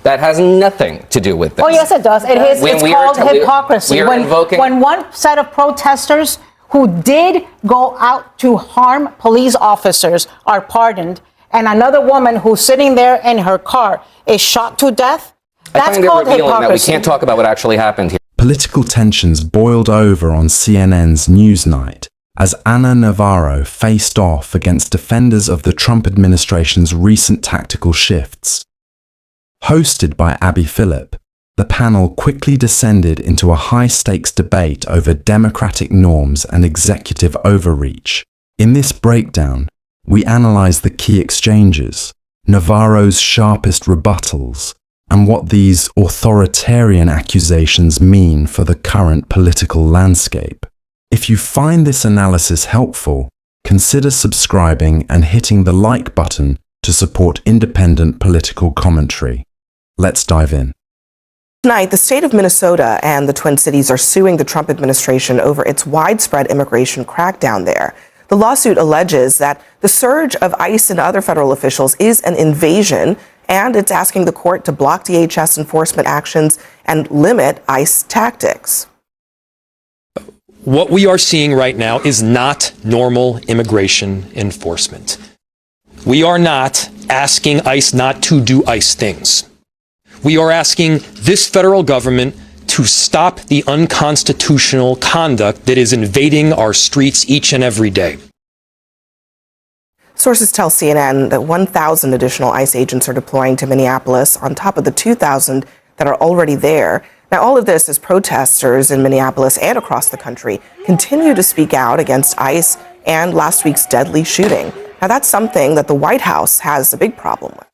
That has nothing to do with this. Oh, yes, it does. It's called hypocrisy. When one set of protesters who did go out to harm police officers are pardoned, and another woman who's sitting there in her car is shot to death, that's called hypocrisy. That we can't talk about what actually happened here. Political tensions boiled over on CNN's Newsnight as Ana Navarro faced off against defenders of the Trump administration's recent tactical shifts. Hosted by Abby Phillip, the panel quickly descended into a high-stakes debate over democratic norms and executive overreach. In this breakdown, we analyze the key exchanges, Navarro's sharpest rebuttals, and what these authoritarian accusations mean for the current political landscape. If you find this analysis helpful, consider subscribing and hitting the like button to support independent political commentary. Let's dive in. Tonight, the state of Minnesota and the Twin Cities are suing the Trump administration over its widespread immigration crackdown there. The lawsuit alleges that the surge of ICE and other federal officials is an invasion, and it's asking the court to block DHS enforcement actions and limit ICE tactics. What we are seeing right now is not normal immigration enforcement. We are not asking ICE not to do ICE things. We are asking this federal government to stop the unconstitutional conduct that is invading our streets each and every day. Sources tell CNN that 1,000 additional ICE agents are deploying to Minneapolis on top of the 2,000 that are already there. Now, all of this as protesters in Minneapolis and across the country continue to speak out against ICE and last week's deadly shooting. Now, that's something that the White House has a big problem with.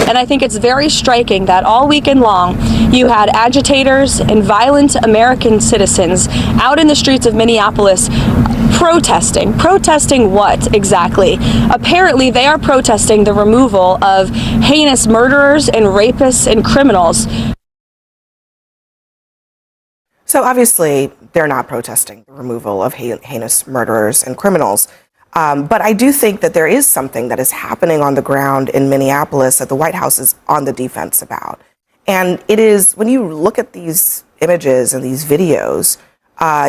And I think it's very striking that all weekend long you had agitators and violent American citizens out in the streets of Minneapolis protesting. Protesting what exactly? Apparently they are protesting the removal of heinous murderers and rapists and criminals. So obviously they're not protesting the removal of heinous murderers and criminals. But I do think that there is something that is happening on the ground in Minneapolis that the White House is on the defense about. And it is, when you look at these images and these videos,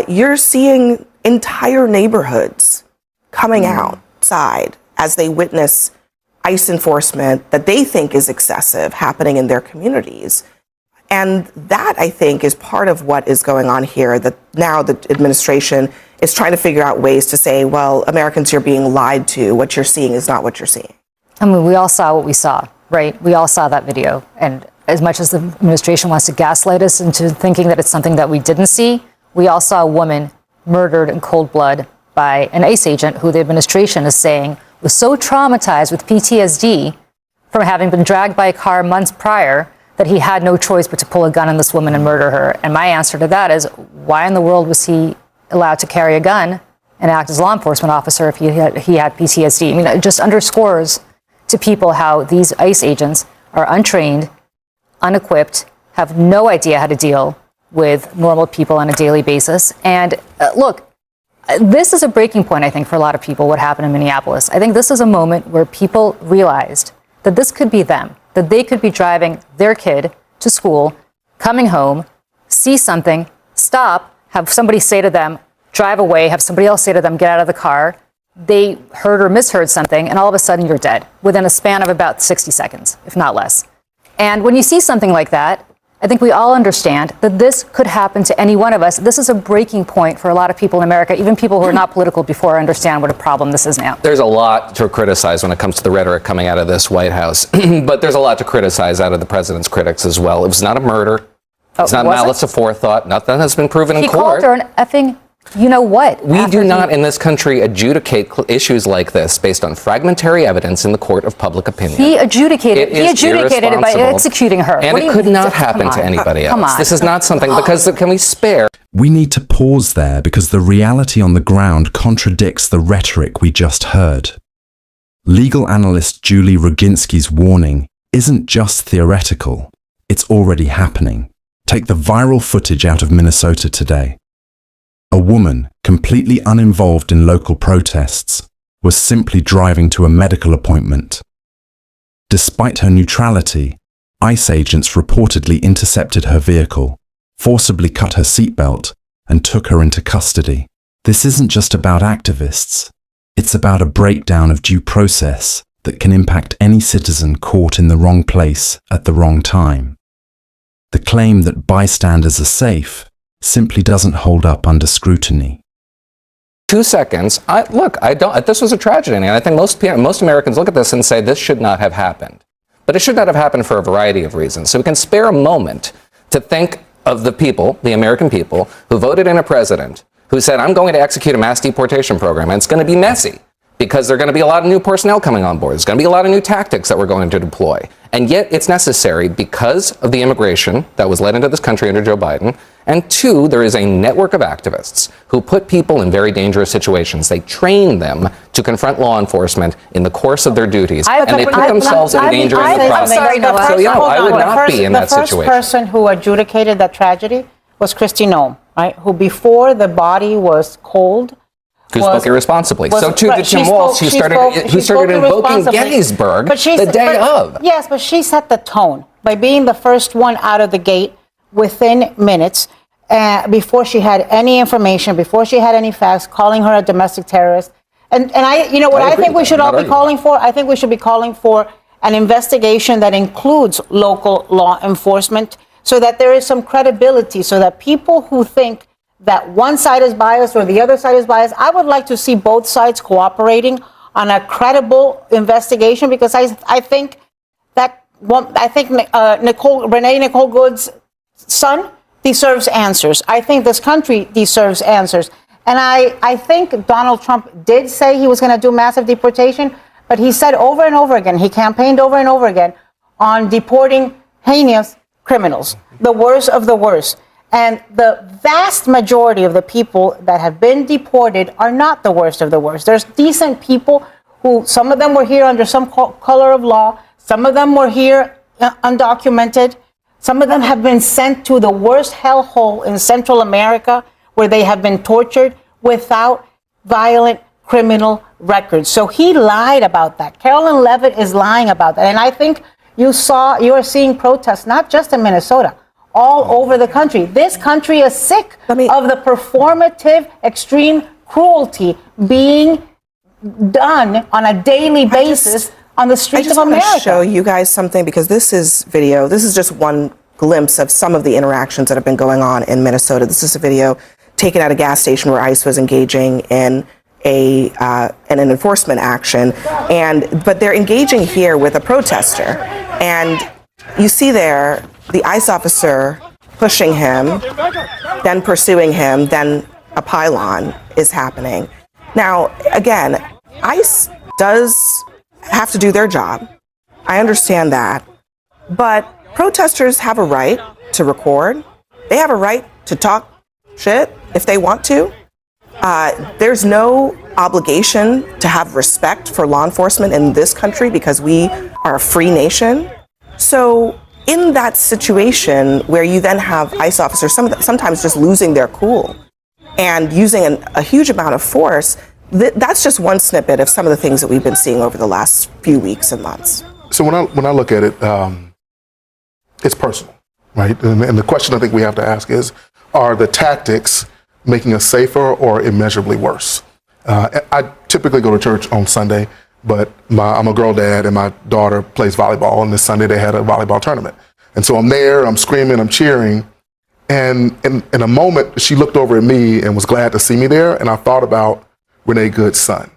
you're seeing entire neighborhoods coming outside as they witness ICE enforcement that they think is excessive happening in their communities. And that, I think, is part of what is going on here, that now the administration is trying to figure out ways to say, well, Americans, you're being lied to. What you're seeing is not what you're seeing. I mean, we all saw what we saw, right? We all saw that video. And as much as the administration wants to gaslight us into thinking that it's something that we didn't see, we all saw a woman murdered in cold blood by an ICE agent who the administration is saying was so traumatized with PTSD from having been dragged by a car months prior that he had no choice but to pull a gun on this woman and murder her. And my answer to that is, why in the world was he allowed to carry a gun and act as a law enforcement officer if he had PTSD? I mean, it just underscores to people how these ICE agents are untrained, unequipped, have no idea how to deal with normal people on a daily basis. And look, this is a breaking point, I think, for a lot of people, what happened in Minneapolis. I think this is a moment where people realized that this could be them, that they could be driving their kid to school, coming home, see something, stop, have somebody say to them, drive away, have somebody else say to them, get out of the car. They heard or misheard something, and all of a sudden you're dead within a span of about 60 seconds, if not less. And when you see something like that, I think we all understand that this could happen to any one of us. This is a breaking point for a lot of people in America, even people who are not political before understand what a problem this is now. There's a lot to criticize when it comes to the rhetoric coming out of this White House, but there's a lot to criticize out of the president's critics as well. It was not a murder. It's not malice aforethought. Nothing has been proven in court. He called her an effing you-know-what. We do not in this country adjudicate issues like this based on fragmentary evidence in the court of public opinion. He adjudicated it by executing her. And it could not happen to anybody else. This is not something, because can we spare? We need to pause there because the reality on the ground contradicts the rhetoric we just heard. Legal analyst Julie Roginski's warning isn't just theoretical, it's already happening. Take the viral footage out of Minnesota today. A woman, completely uninvolved in local protests, was simply driving to a medical appointment. Despite her neutrality, ICE agents reportedly intercepted her vehicle, forcibly cut her seatbelt, and took her into custody. This isn't just about activists. It's about a breakdown of due process that can impact any citizen caught in the wrong place at the wrong time. The claim that bystanders are safe simply doesn't hold up under scrutiny. 2 seconds. This was a tragedy, and I think most Americans look at this and say this should not have happened. But it should not have happened for a variety of reasons. So we can spare a moment to think of the people, the American people, who voted in a president who said, I'm going to execute a mass deportation program, and it's going to be messy because there are going to be a lot of new personnel coming on board. There's going to be a lot of new tactics that we're going to deploy. And yet it's necessary because of the immigration that was led into this country under Joe Biden. And two, there is a network of activists who put people in very dangerous situations. They train them to confront law enforcement in the course of their duties. And they put themselves in danger in the process. So, I would not be in that situation. The first person who adjudicated that tragedy was Kristi Noem, right? Who before the body was cold, who spoke irresponsibly. So too did Tim Walz, who started invoking Gettysburg the day of. Yes, but she set the tone by being the first one out of the gate within minutes, before she had any information, before she had any facts, calling her a domestic terrorist. And I think we should all be calling for? I think we should be calling for an investigation that includes local law enforcement so that there is some credibility, so that people who think that one side is biased or the other side is biased, I would like to see both sides cooperating on a credible investigation, because I think Renee Nicole Good's son deserves answers. I think this country deserves answers. And I think Donald Trump did say he was going to do massive deportation, but he said over and over again, he campaigned over and over again on deporting heinous criminals, the worst of the worst. And the vast majority of the people that have been deported are not the worst of the worst. There's decent people who, some of them were here under some color of law, some of them were here undocumented, some of them have been sent to the worst hellhole in Central America where they have been tortured without violent criminal records. So he lied about that. Carolyn Levitt is lying about that. And I think you are seeing protests, not just in Minnesota, all over the country. This country is sick of the performative, extreme cruelty being done on a daily basis on the streets of America. I just want to show you guys something, because this is video. This is just one glimpse of some of the interactions that have been going on in Minnesota. This is a video taken at a gas station where ICE was engaging in an enforcement action, but they're engaging here with a protester, and you see there the ICE officer pushing him, then pursuing him, then a pylon is happening. Now, again, ICE does have to do their job. I understand that. But protesters have a right to record. They have a right to talk shit if they want to. There's no obligation to have respect for law enforcement in this country because we are a free nation. So in that situation where you then have ICE officers sometimes just losing their cool and using a huge amount of force, that's just one snippet of some of the things that we've been seeing over the last few weeks and months. So when I look at it, it's personal, right? And the question I think we have to ask is, are the tactics making us safer or immeasurably worse? I typically go to church on Sunday, but I'm a girl dad and my daughter plays volleyball, and this Sunday they had a volleyball tournament. And so I'm there, I'm screaming, I'm cheering, and in a moment she looked over at me and was glad to see me there, and I thought about Renee Good's son.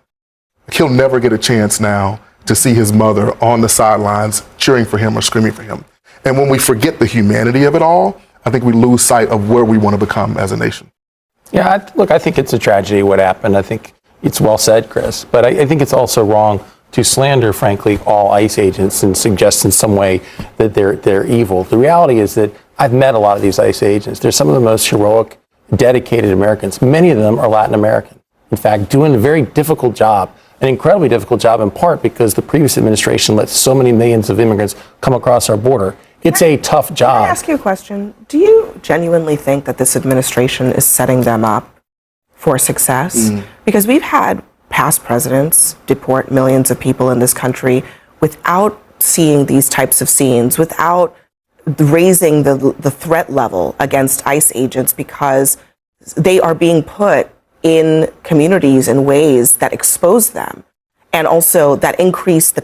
He'll never get a chance now to see his mother on the sidelines cheering for him or screaming for him. And when we forget the humanity of it all, I think we lose sight of where we want to become as a nation. Yeah, I think it's a tragedy what happened. I think it's well said, Chris. But I think it's also wrong to slander, frankly, all ICE agents and suggest in some way that they're evil. The reality is that I've met a lot of these ICE agents. They're some of the most heroic, dedicated Americans. Many of them are Latin American. In fact, doing a very difficult job, an incredibly difficult job, in part because the previous administration let so many millions of immigrants come across our border. It's a tough job. Can I ask you a question? Do you genuinely think that this administration is setting them up for success? Because we've had past presidents deport millions of people in this country without seeing these types of scenes, without raising the threat level against ICE agents, because they are being put in communities in ways that expose them, and also that increase the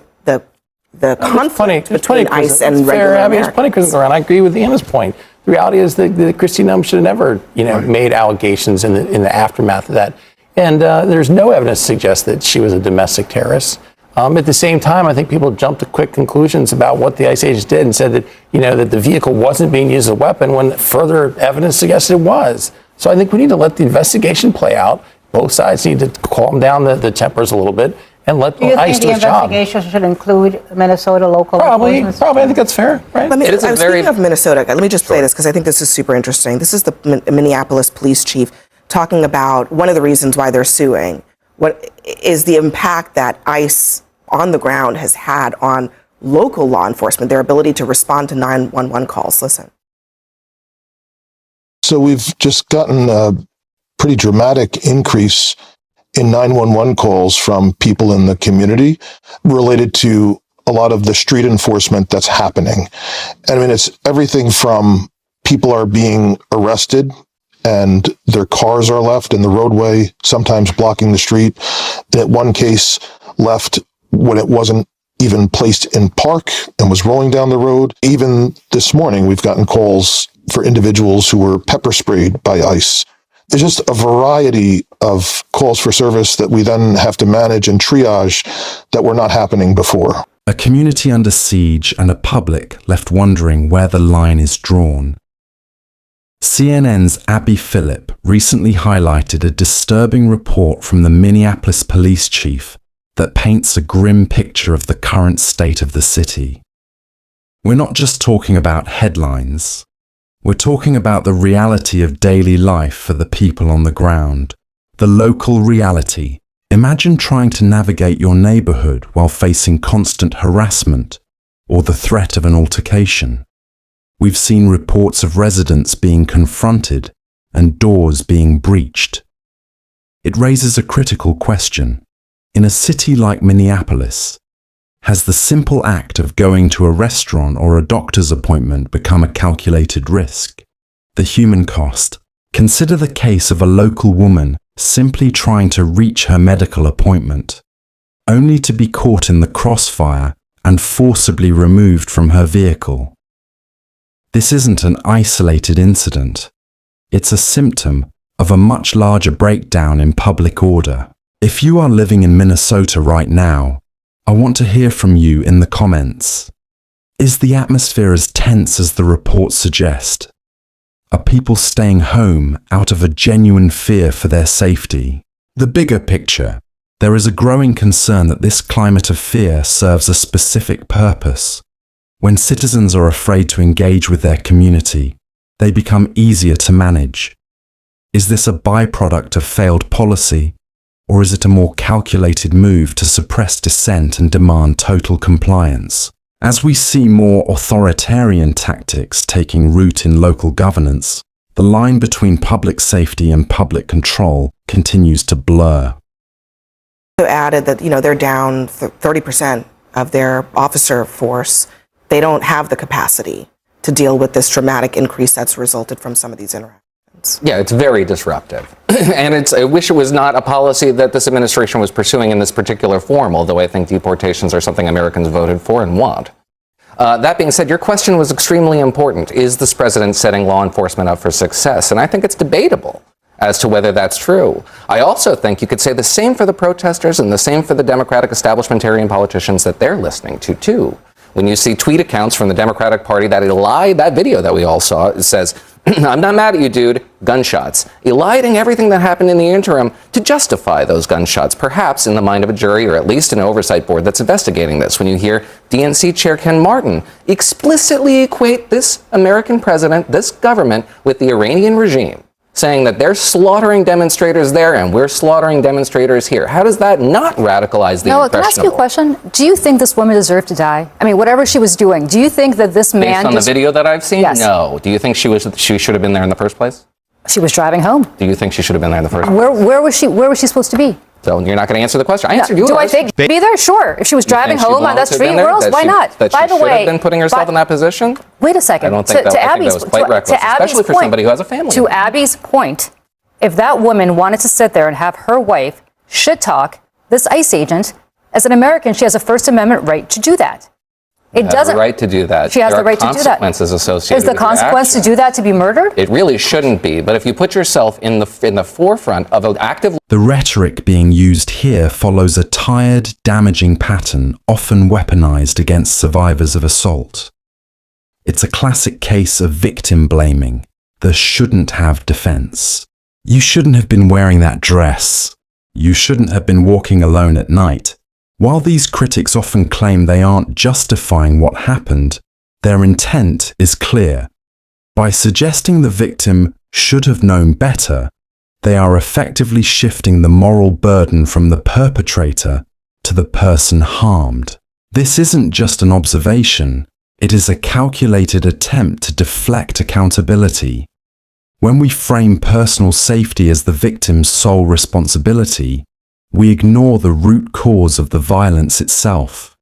conflict between ICE and regular Americans. It's funny, Chris, I agree with Anna's point. The reality is that Kristi Noem should have never, made allegations in the aftermath of that. And there's no evidence to suggest that she was a domestic terrorist. At the same time, I think people jumped to quick conclusions about what the ICE agents did and said that, that the vehicle wasn't being used as a weapon when further evidence suggested it was. So I think we need to let the investigation play out. Both sides need to calm down the tempers a little bit and let ICE do its job. Do you think the investigation should include Minnesota local Probably. enforcement? I think that's fair, right? Speaking of Minnesota, let me just play this because I think this is super interesting. This is the Minneapolis police chief talking about one of the reasons why they're suing. What is the impact that ICE on the ground has had on local law enforcement, their ability to respond to 911 calls? Listen. So we've just gotten a pretty dramatic increase in 911 calls from people in the community related to a lot of the street enforcement that's happening. I mean, it's everything from people are being arrested and their cars are left in the roadway, sometimes blocking the street. In one case, left when it wasn't even placed in park and was rolling down the road. Even this morning, we've gotten calls for individuals who were pepper sprayed by ICE. There's just a variety of calls for service that we then have to manage and triage that were not happening before. A community under siege and a public left wondering where the line is drawn. CNN's Abby Phillip recently highlighted a disturbing report from the Minneapolis police chief that paints a grim picture of the current state of the city. We're not just talking about headlines. We're talking about the reality of daily life for the people on the ground, the local reality. Imagine trying to navigate your neighborhood while facing constant harassment or the threat of an altercation. We've seen reports of residents being confronted and doors being breached. It raises a critical question. In a city like Minneapolis, has the simple act of going to a restaurant or a doctor's appointment become a calculated risk? The human cost. Consider the case of a local woman simply trying to reach her medical appointment, only to be caught in the crossfire and forcibly removed from her vehicle. This isn't an isolated incident. It's a symptom of a much larger breakdown in public order. If you are living in Minnesota right now, I want to hear from you in the comments. Is the atmosphere as tense as the reports suggest? Are people staying home out of a genuine fear for their safety? The bigger picture. There is a growing concern that this climate of fear serves a specific purpose. When citizens are afraid to engage with their community, they become easier to manage. Is this a byproduct of failed policy? Or is it a more calculated move to suppress dissent and demand total compliance? As we see more authoritarian tactics taking root in local governance, the line between public safety and public control continues to blur. So added that, they're down 30% of their officer force. They don't have the capacity to deal with this dramatic increase that's resulted from some of these interactions. Yeah, it's very disruptive. And I wish it was not a policy that this administration was pursuing in this particular form, although I think deportations are something Americans voted for and want. That being said, your question was extremely important. Is this president setting law enforcement up for success? And I think it's debatable as to whether that's true. I also think you could say the same for the protesters and the same for the Democratic establishmentarian politicians that they're listening to, too. When you see tweet accounts from the Democratic Party that elide that video that we all saw, it says, I'm not mad at you, dude, gunshots, eliding everything that happened in the interim to justify those gunshots, perhaps in the mind of a jury or at least an oversight board that's investigating this. When you hear DNC Chair Ken Martin explicitly equate this American president, this government, with the Iranian regime, saying that they're slaughtering demonstrators there and we're slaughtering demonstrators here. How does that not radicalize the impressionable? Can I ask you a question? Do you think this woman deserved to die? I mean, whatever she was doing, do you think that this man... Based on the video that I've seen? Yes. No. Do you think she should have been there in the first place? She was driving home. Do you think she should have been there in the first place? Where was she supposed to be? So you're not going to answer the question. I answered yours. Do I think be there? Sure. If she was driving home on that street, why not? By the way, should have been putting herself in that position. Wait a second. I don't think that was quite reckless, especially for somebody who has a family. To Abby's point, if that woman wanted to sit there and have her wife shit talk this ICE agent, as an American, she has a First Amendment right to do that. It doesn't. The right to do that. She has the right to do that. Consequences associated. Is the consequence to do that to be murdered? It really shouldn't be. But if you put yourself in the forefront of an active. The rhetoric being used here follows a tired, damaging pattern, often weaponized against survivors of assault. It's a classic case of victim blaming, the shouldn't have defense. You shouldn't have been wearing that dress. You shouldn't have been walking alone at night. While these critics often claim they aren't justifying what happened, their intent is clear. By suggesting the victim should have known better, they are effectively shifting the moral burden from the perpetrator to the person harmed. This isn't just an observation, it is a calculated attempt to deflect accountability. When we frame personal safety as the victim's sole responsibility, we ignore the root cause of the violence itself.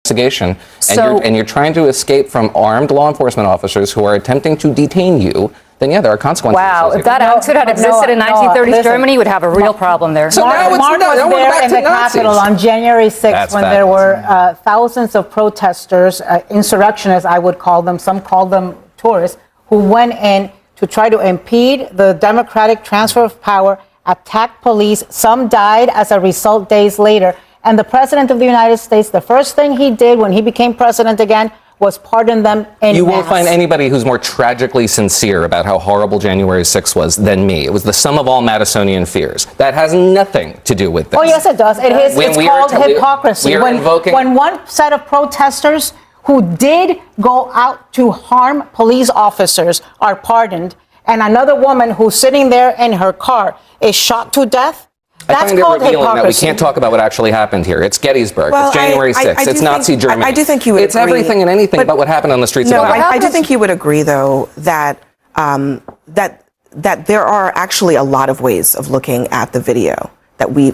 Investigation, and you're trying to escape from armed law enforcement officers who are attempting to detain you, then yeah, there are consequences. Wow, if that attitude had existed in 1930s Germany, you would have a real problem there. So Mark was there in the Capitol on January 6th when there were thousands of protesters, insurrectionists, I would call them, some call them tourists, who went in to try to impede the democratic transfer of power, attacked police. Some died as a result days later. And the president of the United States, the first thing he did when he became president again was pardon them in mass. You won't find anybody who's more tragically sincere about how horrible January 6th was than me. It was the sum of all Madisonian fears. That has nothing to do with this. Oh, yes, it does. It's called hypocrisy. When one set of protesters who did go out to harm police officers are pardoned, and another woman who's sitting there in her car is shot to death, that's called hypocrisy. That we can't talk about what actually happened here. It's Gettysburg. It's January 6th. It's Nazi Germany. I do think you would agree. It's everything and anything but what happened on the streets of America. I do think you would agree, though, that that there are actually a lot of ways of looking at the video,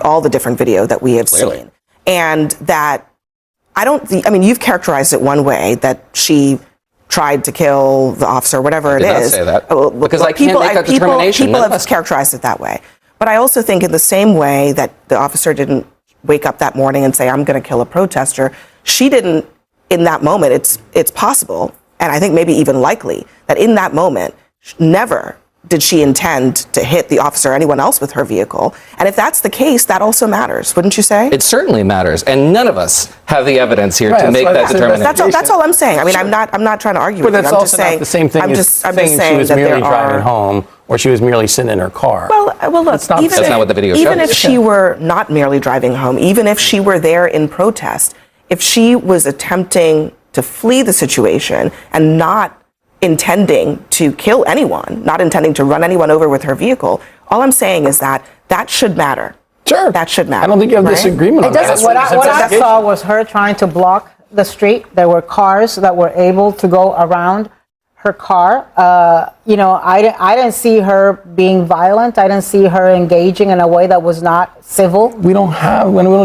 all the different video that we have seen. And that I mean, you've characterized it one way, that she tried to kill the officer, whatever it is. I did not say that. Because I can't make that determination. People have characterized it that way. But I also think in the same way that the officer didn't wake up that morning and say, I'm going to kill a protester, she didn't in that moment. It's possible, and I think maybe even likely, that in that moment, never did she intend to hit the officer or anyone else with her vehicle. And if that's the case, that also matters, wouldn't you say? It certainly matters. And none of us have the evidence here to make that determination. That's all I'm saying. I mean, I'm not trying to argue with you. But that's also not the same thing as saying she was merely driving home or she was merely sitting in her car. Well, look, that's not what the video shows. Even if she were not merely driving home, even if she were there in protest, if she was attempting to flee the situation and not intending to kill anyone, not intending to run anyone over with her vehicle, all I'm saying is that should matter. Sure. That should matter. I don't think you have disagreement on that. What I saw was her trying to block the street. There were cars that were able to go around her car. I didn't see her being violent. I didn't see her engaging in a way that was not civil. We don't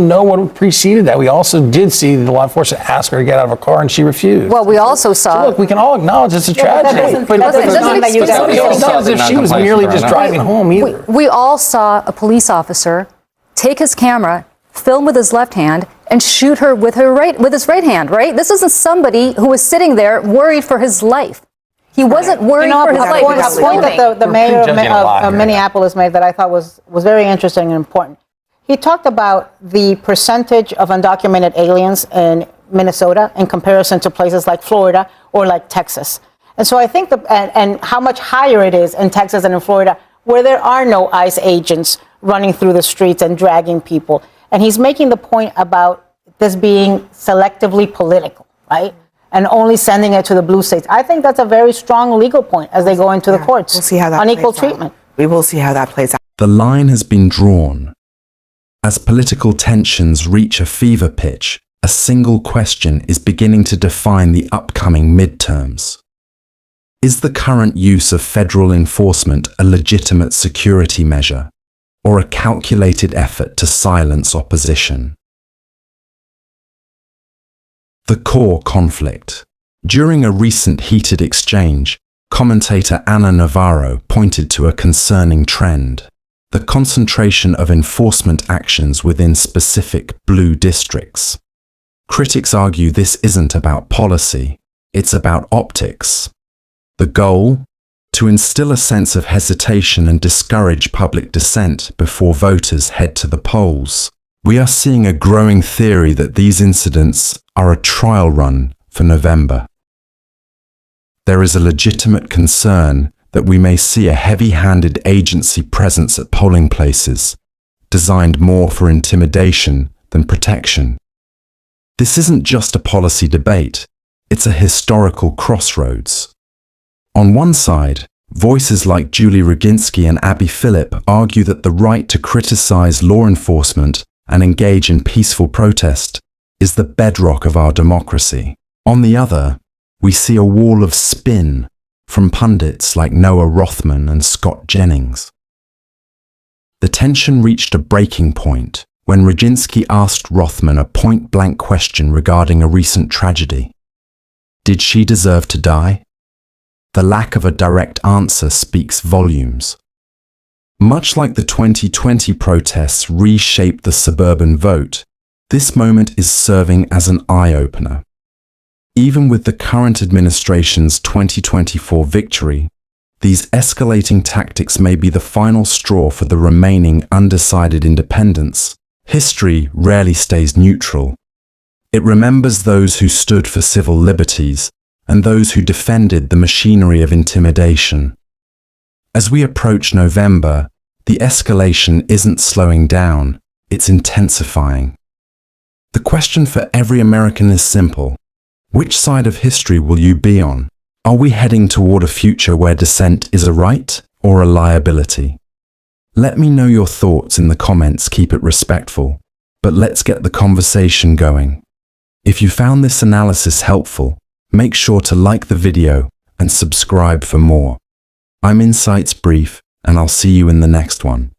know what preceded that. We also did see the law enforcement ask her to get out of her car and she refused. Well, we also saw. So look, we can all acknowledge it's a tragedy. But it's not as if she was merely just driving home either. We all saw a police officer take his camera, film with his left hand, and shoot her with his right hand, right? This isn't somebody who was sitting there worried for his life. He wasn't worried for his life. A point that the mayor of Minneapolis made that I thought was very interesting and important. He talked about the percentage of undocumented aliens in Minnesota in comparison to places like Florida or like Texas. And so I think and how much higher it is in Texas and in Florida, where there are no ICE agents running through the streets and dragging people. And he's making the point about this being selectively political, right? And only sending it to the blue states. I think that's a very strong legal point as they go into the courts. We'll see how that unequal treatment. We will see how that plays out. The line has been drawn. As political tensions reach a fever pitch, a single question is beginning to define the upcoming midterms. Is the current use of federal enforcement a legitimate security measure? or a calculated effort to silence opposition. The core conflict. During a recent heated exchange, commentator Ana Navarro pointed to a concerning trend: the concentration of enforcement actions within specific blue districts. Critics argue this isn't about policy, it's about optics. The goal? To instill a sense of hesitation and discourage public dissent before voters head to the polls. We are seeing a growing theory that these incidents are a trial run for November. There is a legitimate concern that we may see a heavy-handed agency presence at polling places, designed more for intimidation than protection. This isn't just a policy debate, it's a historical crossroads. On one side, voices like Julie Roginski and Abby Phillip argue that the right to criticize law enforcement and engage in peaceful protest is the bedrock of our democracy. On the other, we see a wall of spin from pundits like Noah Rothman and Scott Jennings. The tension reached a breaking point when Roginski asked Rothman a point-blank question regarding a recent tragedy. Did she deserve to die? The lack of a direct answer speaks volumes. Much like the 2020 protests reshaped the suburban vote, this moment is serving as an eye-opener. Even with the current administration's 2024 victory, these escalating tactics may be the final straw for the remaining undecided independents. History rarely stays neutral. It remembers those who stood for civil liberties and those who defended the machinery of intimidation. As we approach November, the escalation isn't slowing down, it's intensifying. The question for every American is simple. Which side of history will you be on? Are we heading toward a future where dissent is a right or a liability? Let me know your thoughts in the comments, keep it respectful, but let's get the conversation going. If you found this analysis helpful, make sure to like the video and subscribe for more. I'm Insights Brief, and I'll see you in the next one.